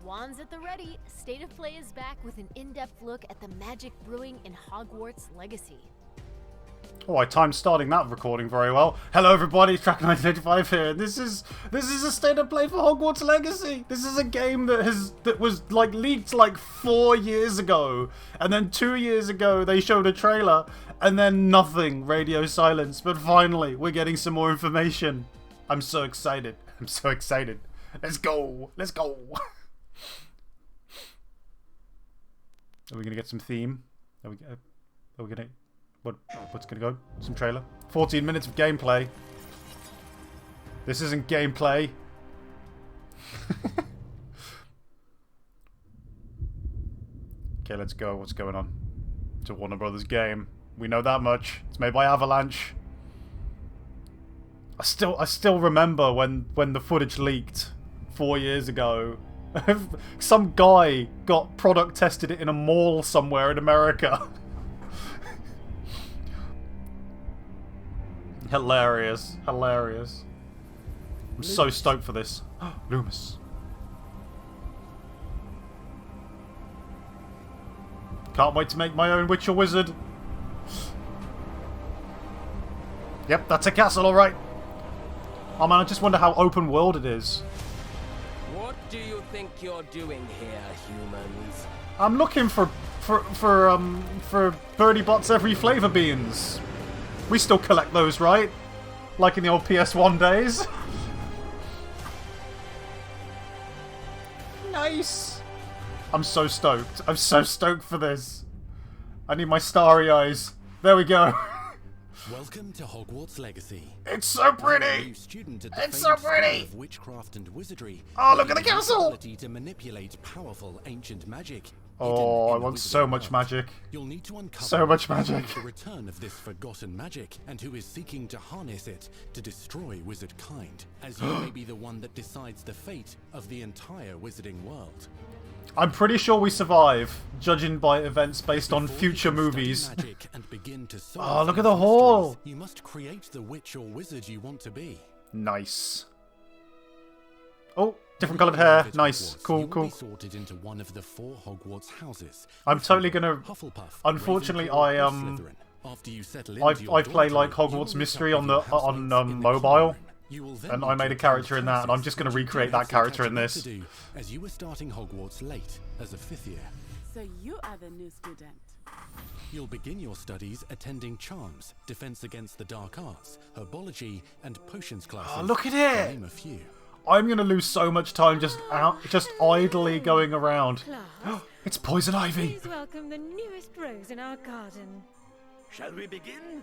Wands at the ready, State of Play is back with an in-depth look at the magic brewing in Hogwarts Legacy. Oh, I timed starting that recording very well. Hello everybody, Track1985 here. This is a State of Play for Hogwarts Legacy. This is a game that was like leaked like 4 years ago, and then 2 years ago they showed a trailer, and then nothing, radio silence. But finally, we're getting some more information. I'm so excited. I'm so excited. Let's go. Let's go. Are we gonna get some theme? Are we gonna? What's gonna go? Some trailer. 14 minutes of gameplay. This isn't gameplay. Okay, let's go. What's going on? It's a Warner Brothers game. We know that much. It's made by Avalanche. I still remember when the footage leaked 4 years ago. Some guy got product tested it in a mall somewhere in America. Hilarious. Hilarious. I'm so stoked for this. Loomis. Can't wait to make my own Witcher Wizard. Yep, that's a castle, alright. Oh man, I just wonder how open world it is. What do you think you're doing here, humans? I'm looking for Birdie Bot's every flavor beans. We still collect those, right? Like in the old PS1 days. Nice. I'm so stoked. I'm so stoked for this. I need my starry eyes. There we go. Welcome to Hogwarts Legacy. It's so pretty. It's so pretty. Of witchcraft and wizardry. Oh, look at the castle. Ability to manipulate powerful ancient magic. Oh, I want so much magic. You'll need to uncover so much magic. The return of this forgotten magic, and who is seeking to harness it to destroy wizard kind, as you may be the one that decides the fate of the entire wizarding world. I'm pretty sure we survive, judging by events based on future movies. Oh, look at the hall! You must create the witch or wizard you want to be. Nice. Oh, different coloured hair. Nice. Cool, cool. Sorted into one of the 4 Hogwarts houses. I'm totally gonna. Unfortunately, I play like Hogwarts Mystery on mobile. And I made a character in that, and I'm just going to recreate that character in this. As you were starting Hogwarts late as a 5th year. So you are the new student. You'll begin your studies attending Charms, Defense Against the Dark Arts, Herbology, and Potions classes. Oh, look at it! To name a few. I'm going to lose so much time just idly going around. It's Poison Ivy! Please welcome the newest rose in our garden. Shall we begin?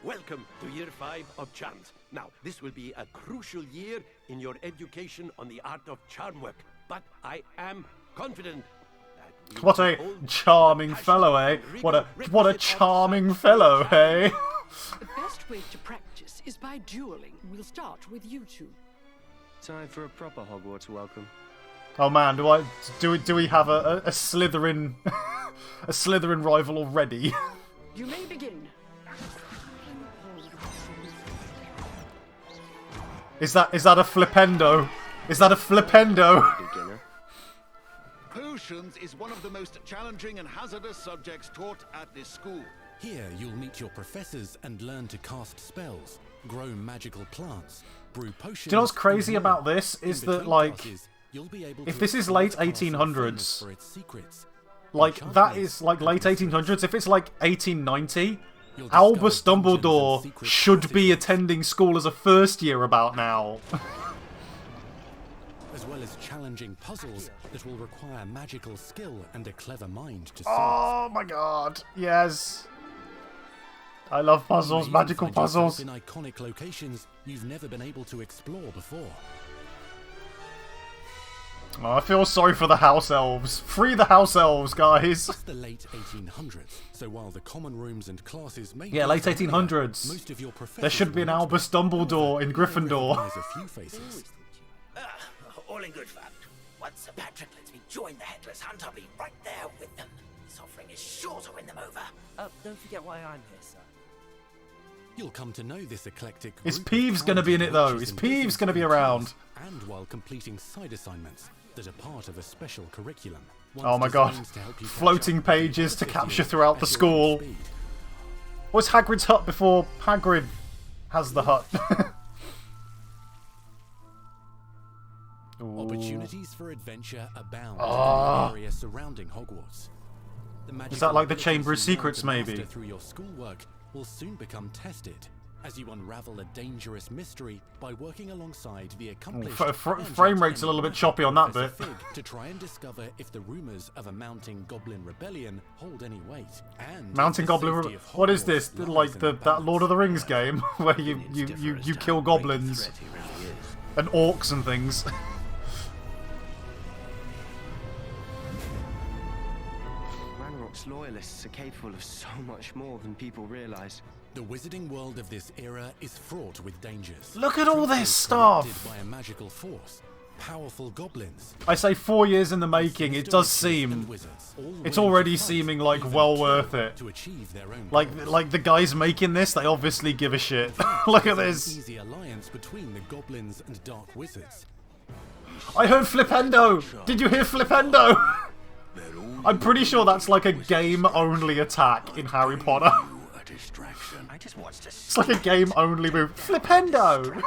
Welcome to Year 5 of Charms. Now, this will be a crucial year in your education on the art of charm work, but I am confident that what a charming fellow, eh? What a charming fellow, eh? The best way to practice is by dueling. We'll start with you two. Time for a proper Hogwarts welcome. Oh man, do we have a Slytherin a Slytherin rival already? You may begin. Is that a flipendo? Is that a flipendo? Potions is one of the most challenging and hazardous subjects taught at this school. Here you'll meet your professors and learn to cast spells, grow magical plants, brew potions. Do you know what's crazy about this? Is that like, if this is late 1800s, like that is like late 1800s. If it's like 1890. Albus Dumbledore should be attending school as a first year about now. As well as challenging puzzles that will require magical skill and a clever mind to solve. Oh my god, yes. I love puzzles, magical puzzles. In iconic locations you've never been able to explore before. Oh, I feel sorry for the house elves. Free the house elves, guys. It's the late 1800s, so while the common rooms and classes may late 1800s. Most of your there should be an Albus Dumbledore in Gryffindor. A few faces. All in good fun. Once Sir Patrick lets me join the Headless Hunt, I'll be right there with them. This offering is sure to win them over. Don't forget why I'm here, sir. You'll come to know this eclectic Is Peeves going to be in it, though? Is Peeves going to be around? And while completing side assignments. that are part of a special curriculum. Oh my god. Floating pages to capture throughout the school. What's Hagrid's hut before Hagrid has the hut? Opportunities for adventure abound in the area surrounding Hogwarts. Is that like the Chamber of Secrets, maybe? Through your schoolwork will soon become tested as you unravel a dangerous mystery by working alongside the accomplished frame rate's a little bit choppy on that bit. to try and discover if the rumors of a mounting goblin rebellion hold any weight. And Mounting Goblin. What is this? Like that Lord of the Rings game where you kill goblins and orcs and things. Ranrock's loyalists are capable of so much more than people realize. The wizarding world of this era is fraught with dangers. Look at all this stuff! By a magical force, powerful goblins. I say 4 years in the making. It does seem. It's already seeming like well worth it. To achieve their own like the guys making this, they obviously give a shit. Look at this. Easy alliance between the goblins and dark wizards. I heard Flipendo. Did you hear Flipendo? I'm pretty sure that's like a game-only attack in Harry Potter. I just watched It's like a game-only move. Flipendo!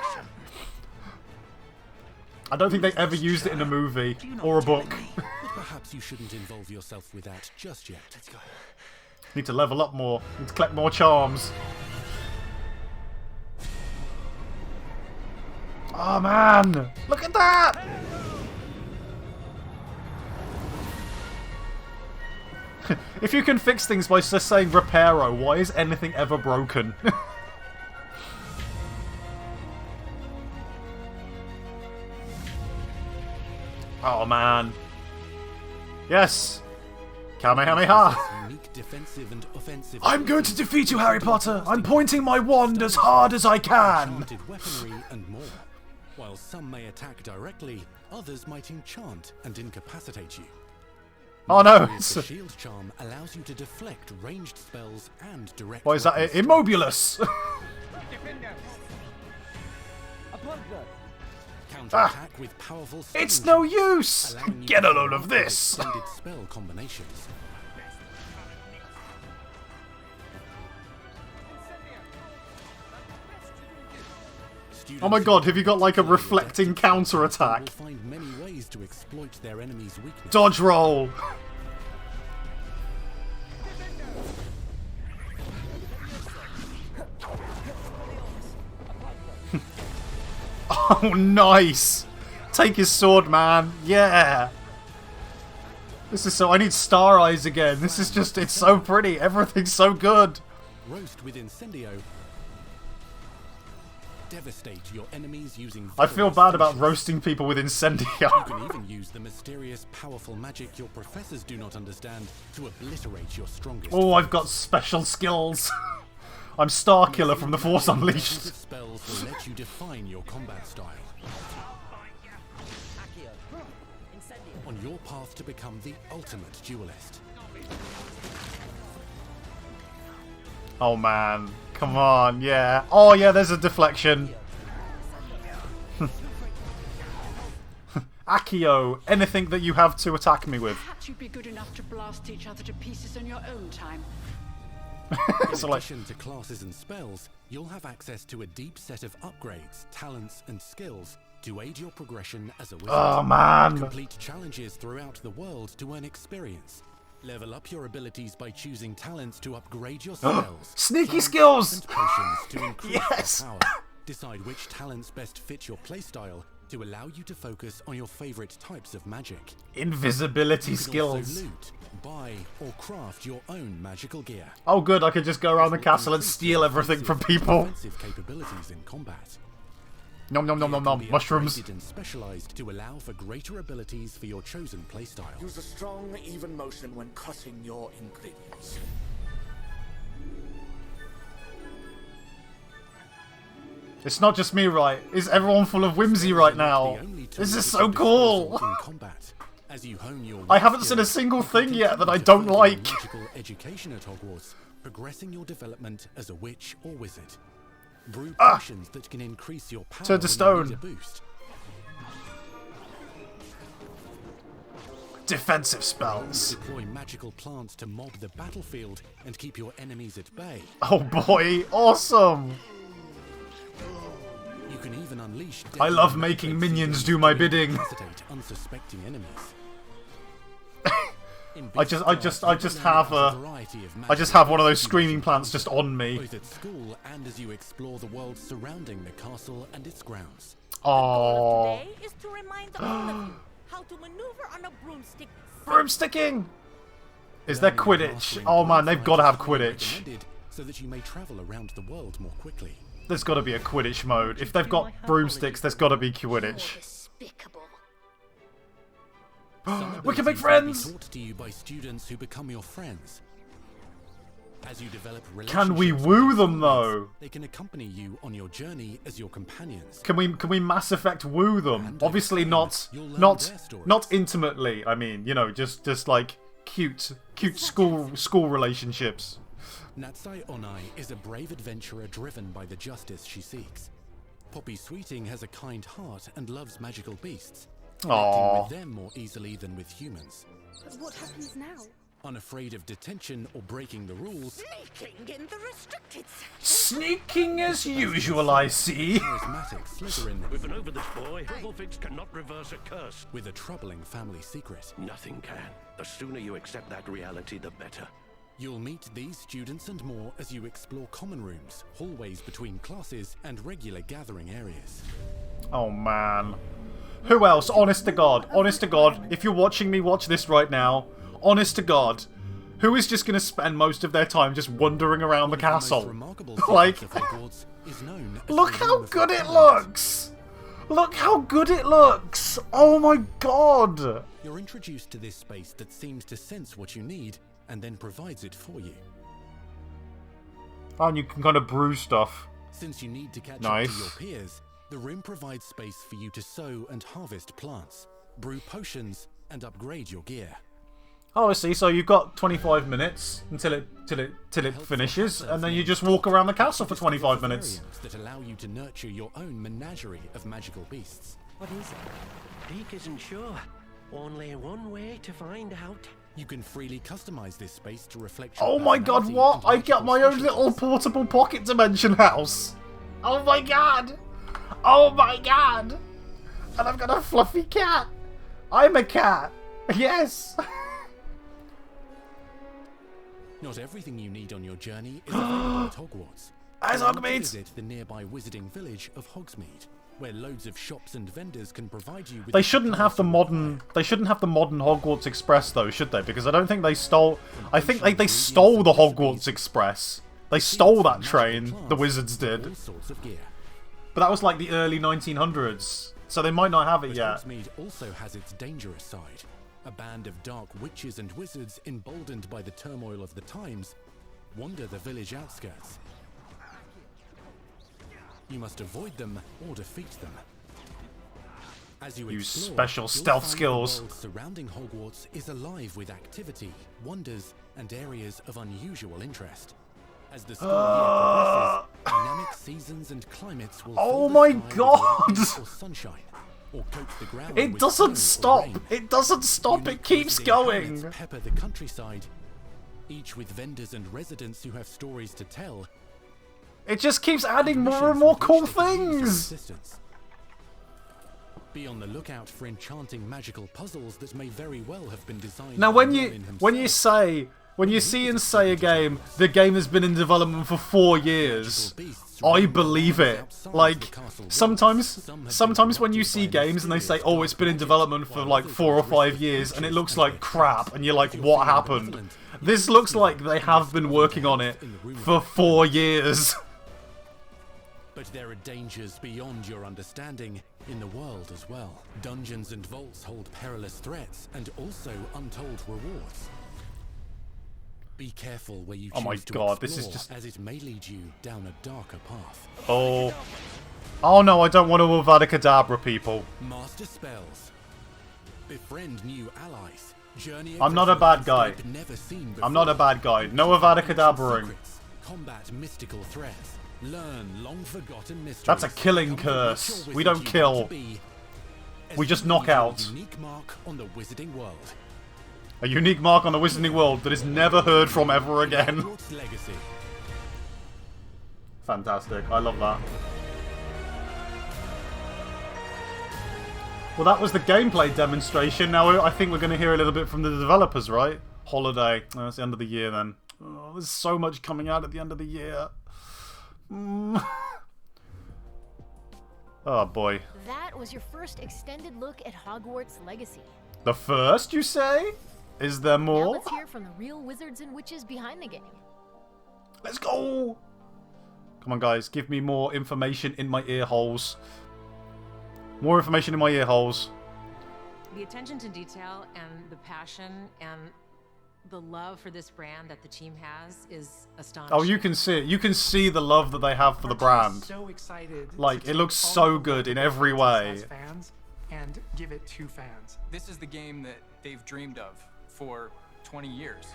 I don't think they ever used it in a movie or a book. But perhaps you shouldn't involve yourself with that just yet. Let's go. Need to level up more. Need to collect more charms. Oh man! Look at that! If you can fix things by just saying reparo, why is anything ever broken? Oh man. Yes! Kamehameha! Unique defensive and offensive. I'm going to defeat you, Harry Potter! I'm pointing my wand as hard as I can! Enchanted weaponry and more. While some may attack directly, others might enchant and incapacitate you. Oh no! The shield charm allows you to deflect ranged spells and direct. What is that? Immobulus! Counterattack with powerful it's no use! Get a load of this! Extended spell combinations. Oh my god, have you got like a reflecting counter-attack? Find many ways to exploit their enemy's weakness. Dodge roll! Oh, nice! Take his sword, man. Yeah! This is so... I need star eyes again. This is just... It's so pretty. Everything's so good. Roast with Incendio. Devastate your enemies using... I feel bad about roasting people with Incendio. You can even use the mysterious, powerful magic your professors do not understand to obliterate your strongest... Oh, I've got special skills. I'm Star Killer from The Force Unleashed. Spells will let you define your combat style. On your path to become the ultimate duelist. Oh man, come on, yeah. Oh yeah, there's a deflection. Accio, anything that you have to attack me with. Perhaps you'd be good enough to blast each other to pieces on your own time. In addition to classes and spells, you'll have access to a deep set of upgrades, talents, and skills to aid your progression as a wizard. Oh man! Complete challenges throughout the world to earn experience. Level up your abilities by choosing talents to upgrade your spells. Sneaky skills! And potions to increase yes! your power. Decide which talents best fit your playstyle to allow you to focus on your favorite types of magic. Invisibility You can skills. also loot, buy, or craft your own magical gear. Oh good, I could just go around the castle and steal everything from people. Offensive capabilities in combat. Nom nom nom nom nom. Mushrooms. And specialized to allow for greater abilities for your chosen playstyle. Use a strong, even motion when cutting your ingredients. It's not just me, right? Is everyone full of whimsy right now? This is so cool! As you hone your I haven't seen a single thing yet that I don't like. Magical education at Hogwarts, progressing your development as a witch or wizard. Brew potions that can increase your power Turn to stone. when you need a boost. Defensive spells. Deploy magical plants to mob the battlefield and keep your enemies at bay. Oh boy, awesome! You can even unleash I love making minions do my bidding. Unsuspecting enemies. I just have one of those screaming plants just on me. Both at school and as you explore the world surrounding the castle and its grounds. Oh. Today is to remind all of you how to maneuver on a broomstick. Broomsticking! Is there Quidditch? Oh man, they've got to have Quidditch. So that you may travel around the world more quickly. There's got to be a Quidditch mode. If they've got broomsticks, there's got to be Quidditch. We can make friends! Taught to you by students who become your friends. As you develop Can we woo them though? They can accompany you on your journey as your companions. Can we Mass Effect woo them? Obviously not intimately. I mean, you know, just like cute school relationships. Natsai Onai is a brave adventurer driven by the justice she seeks. Poppy Sweeting has a kind heart and loves magical beasts. Connecting with them more easily than with humans. But what happens now? Unafraid of detention or breaking the rules. Sneaking in the restricted section. Sneaking as usual, I see. Charismatic Slytherin. We've been over this, boy. Hufflepuffs cannot reverse a curse. With a troubling family secret. Nothing can. The sooner you accept that reality, the better. You'll meet these students and more as you explore common rooms, hallways between classes, and regular gathering areas. Oh man. Who else? Honest to God, if you're watching me watch this right now, honest to God, who is just going to spend most of their time just wandering around the castle? Like, look how good it looks! Look how good it looks! Oh my God! You're introduced to this space that seems to sense what you need and then provides it for you. Oh, and you can kind of brew stuff. Since you need to catch up to your peers, the room provides space for you to sow and harvest plants, brew potions, and upgrade your gear. Oh, I see. So you've got 25 minutes until it finishes, and then you just walk around the castle for 25 minutes. That allow you to nurture your own menagerie of magical beasts. What is it? Beak isn't sure. Only one way to find out. You can freely customize this space to reflect your Oh my God, what? I get my own little portable pocket dimension house. Oh my God. Oh my God. And I've got a fluffy cat. I'm a cat. Yes. Not everything you need on your journey is available at Hogwarts. As Hogsmeade. Visit the nearby wizarding village of Hogsmeade, where loads of shops and vendors can provide you with. They shouldn't have the modern. They shouldn't have the modern Hogwarts Express though, should they? Because I don't think they stole. I think they stole the Hogwarts Express. They stole that train. The wizards did. But that was like the early 1900s, so they might not have it yet. Hogsmeade also has its dangerous side. A band of dark witches and wizards, emboldened by the turmoil of the times, wander the village outskirts. You must avoid them or defeat them. As you Use explore, special stealth skills. The world surrounding Hogwarts is alive with activity, wonders, and areas of unusual interest. As the school year progresses, dynamic seasons and climates will Oh my God! or sunshine, or coat the ground It with doesn't snow or stop. rain. It doesn't stop. It keeps going. Pepper the countryside, each with vendors and residents who have stories to tell. It just keeps adding more and more cool things. Be on the lookout for enchanting magical puzzles that may very well have been designed. Now, when you see and say a game, the game has been in development for 4 years, I believe it. Like, sometimes when you see games and they say, oh, it's been in development for like 4 or 5 years and it looks like crap, and you're like, what happened? This looks like they have been working on it for 4 years. But there are dangers beyond your understanding in the world as well. Dungeons and vaults hold perilous threats and also untold rewards. Be careful where you choose to explore, this is just... as it may lead you down a darker path. Oh no, I don't want to Avada Kedavra, people. Master spells. Befriend new allies. Journey I'm not a bad guy. I'm not a bad guy. No Avada Kedavra-ing. Combat mystical threats. Learn long forgotten mysteries. That's a killing curse. We don't kill. We just knock out. Unique mark on the wizarding world. A unique mark on the Wizarding World that is never heard from ever again. Hogwarts Legacy. Fantastic. I love that. Well, that was the gameplay demonstration. Now I think we're going to hear a little bit from the developers, right? Holiday. Oh, that's the end of the year then. Oh, there's so much coming out at the end of the year. Oh boy. That was your first extended look at Hogwarts Legacy. The first, you say? Is there Now more? let's hear from the real wizards and witches behind the game. Let's go! Come on, guys. Give me more information in my ear holes. More information in my ear holes. The attention to detail and the passion and the love for this brand that the team has is astonishing. Oh, you can see it. You can see the love that they have for the brand. So excited. Like, it looks so good in every way. Fans and give it to fans. This is the game that they've dreamed of for 20 years.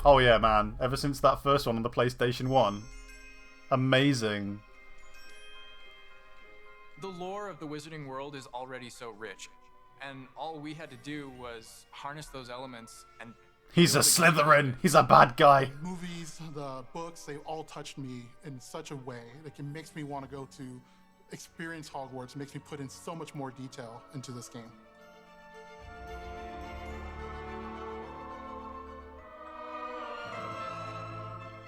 Oh yeah, man. Ever since that first one on the PlayStation 1. Amazing. The lore of the Wizarding World is already so rich, and all we had to do was harness those elements and... He's a Slytherin. He's a bad guy. The movies, the books, they all touched me in such a way. Like, it makes me want to go to experience Hogwarts. It makes me put in so much more detail into this game.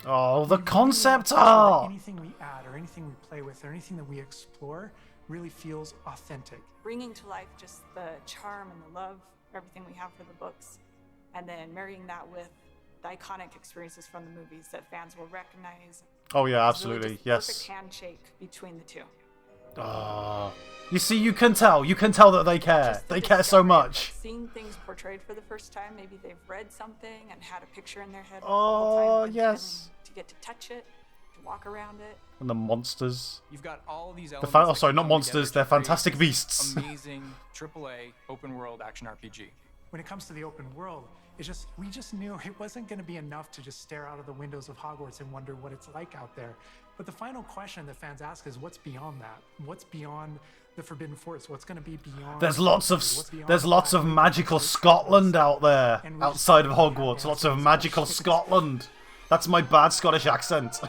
Oh, the concept art! Anything we add or anything we play with or anything that we explore really feels authentic. Bringing to life just the charm and the love, everything we have for the books, and then marrying that with the iconic experiences from the movies that fans will recognize. Oh yeah, It's really absolutely. just Yes. Perfect handshake between the two. Oh. You see, you can tell that they care. They care so much. Seeing things portrayed for the first time, maybe they've read something and had a picture in their head. Oh, time, yes. To get to touch it, to walk around it. And the monsters. You've got all these The elements. oh, that sorry, not come monsters. together They're to create fantastic this beasts. Amazing AAA open world action RPG. When it comes to the open world, we just knew it wasn't going to be enough to just stare out of the windows of Hogwarts and wonder what it's like out there. But the final question that fans ask is, what's beyond that? What's beyond the Forbidden Forest? What's going to be beyond? There's lots of magical Scotland out there, outside of Hogwarts. Lots of magical Scotland. That's my bad Scottish accent.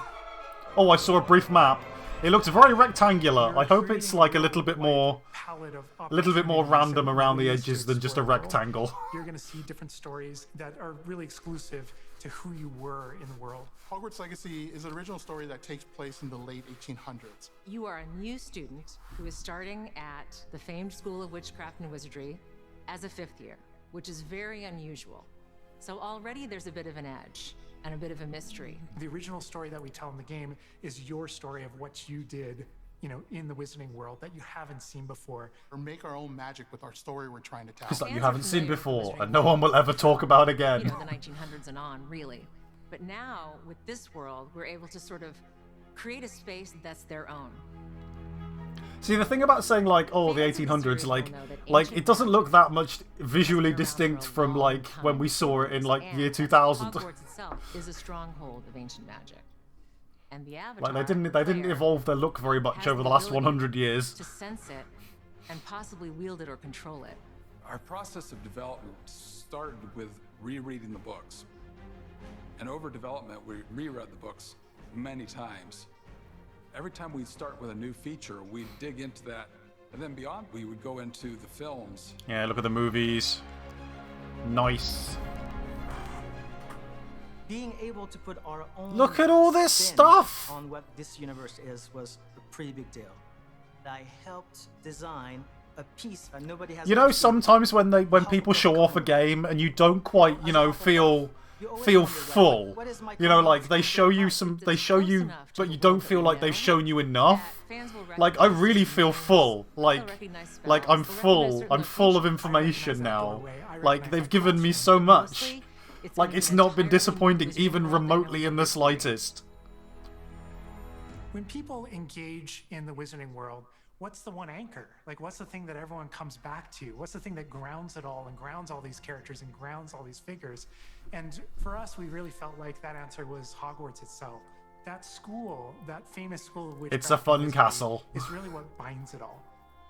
Oh, I saw a brief map. It looked very rectangular. I hope it's like a little bit more random around the edges than just a rectangle. You're going to see different stories that are really exclusive to who you were in the world. Hogwarts Legacy is an original story that takes place in the late 1800s. You are a new student who is starting at the famed School of Witchcraft and Wizardry as a 5th year, which is very unusual. So already there's a bit of an edge and a bit of a mystery. The original story that we tell in the game is your story of what you did, in the Wizarding World that you haven't seen before. Or make our own magic with our story we're trying to tell. Because you haven't seen before, and no one will ever talk about again. The 1900s and on, really. But now, with this world, we're able to sort of create a space that's their own. See, the thing about saying, like, oh, the 1800s, like it doesn't look that much visually distinct from, like, when we saw it in, like, year 2000. Hogwarts itself is a stronghold of ancient magic. And the Avatar, Like, they didn't evolve their look very much over the last 100 years. To sense it and possibly wield it or control it. Our process of development started with rereading the books. And over development, we reread the books many times. Every time we'd start with a new feature, we'd dig into that. And then beyond, we would go into the films. Yeah, look at the movies. Nice. Being able to put our own Look at all this spin stuff! on what this universe is was a pretty big deal. I helped design a piece that nobody has. You know, sometimes when people show off a game and you don't quite, feel full. Like they show you, but you don't feel like they've shown you enough. Like I really feel full. Like I'm full. I'm full of information now. Like they've given me so much. Like it's not been disappointing even remotely in the slightest. When people engage in the Wizarding World, what's the one anchor? Like, what's the thing that everyone comes back to? What's the thing that grounds it all and grounds all these characters and grounds all these figures? And for us, we really felt like that answer was Hogwarts itself. That school, that famous school of witchcraft, It's a fun castle. is really what binds it all.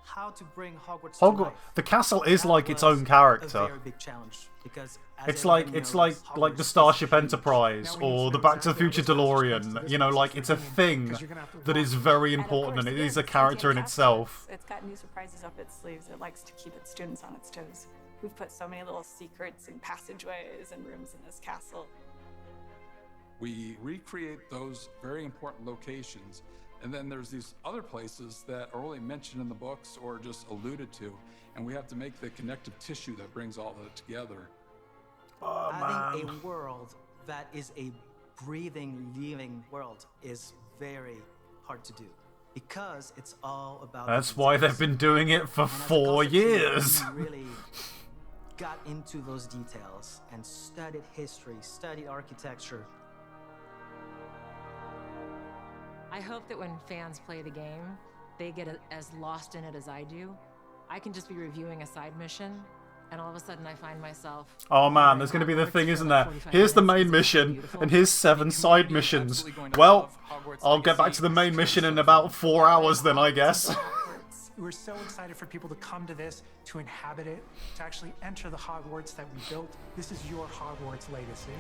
how to bring Hogwarts to life. The castle is That like its was own character. A very big challenge because It's like the Starship Enterprise or the Back to the Future DeLorean. You know, like it's a thing that is very important and it is a character in itself. It's got new surprises up its sleeves. It likes to keep its students on its toes. We've put so many little secrets and passageways and rooms in this castle. We recreate those very important locations, and then there's these other places that are only mentioned in the books or just alluded to, and we have to make the connective tissue that brings all of it together. Oh, Having a world that is a breathing, living world is very hard to do because it's all about. That's why they've been doing it for 4 years. We really got into those details and studied history, studied architecture. I hope that when fans play the game, they get as lost in it as I do. I can just be reviewing a side mission, and all of a sudden I find myself... Oh man, there's going to be the thing, isn't there? Here's the main mission, and here's 7 side missions. Well, I'll get back to the main mission in about 4 hours then, I guess. We're so excited for people to come to this, to inhabit it, to actually enter the Hogwarts that we built. This is your Hogwarts legacy.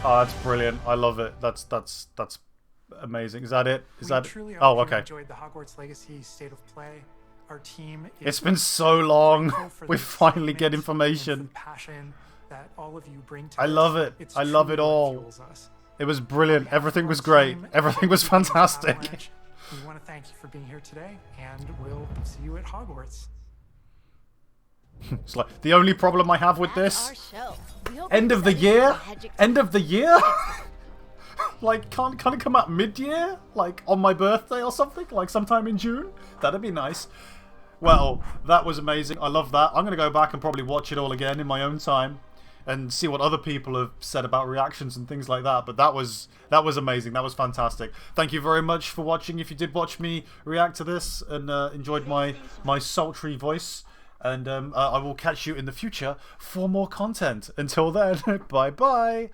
Oh, that's brilliant. I love it. That's amazing. Is that it? Is that truly Oh, hope you okay. enjoyed the Hogwarts Legacy State of Play. Our team is It's been so long. grateful for We the finally get excitement and for the information. passion that all of you bring to I this. love it. It's I love truly it what all. fuels us. It was brilliant. Everything was great. Everything was fantastic. We want to thank you for being here today, and we'll see you at Hogwarts. It's like the only problem I have with this. Our show. We hope End you're of the excited year? for Magic End of the year? Like, can't it come out mid-year? Like, on my birthday or something? Like, sometime in June? That'd be nice. Well, that was amazing. I love that. I'm going to go back and probably watch it all again in my own time and see what other people have said about reactions and things like that. But that was amazing. That was fantastic. Thank you very much for watching. If you did watch me react to this and enjoyed my sultry voice. And I will catch you in the future for more content. Until then, bye-bye.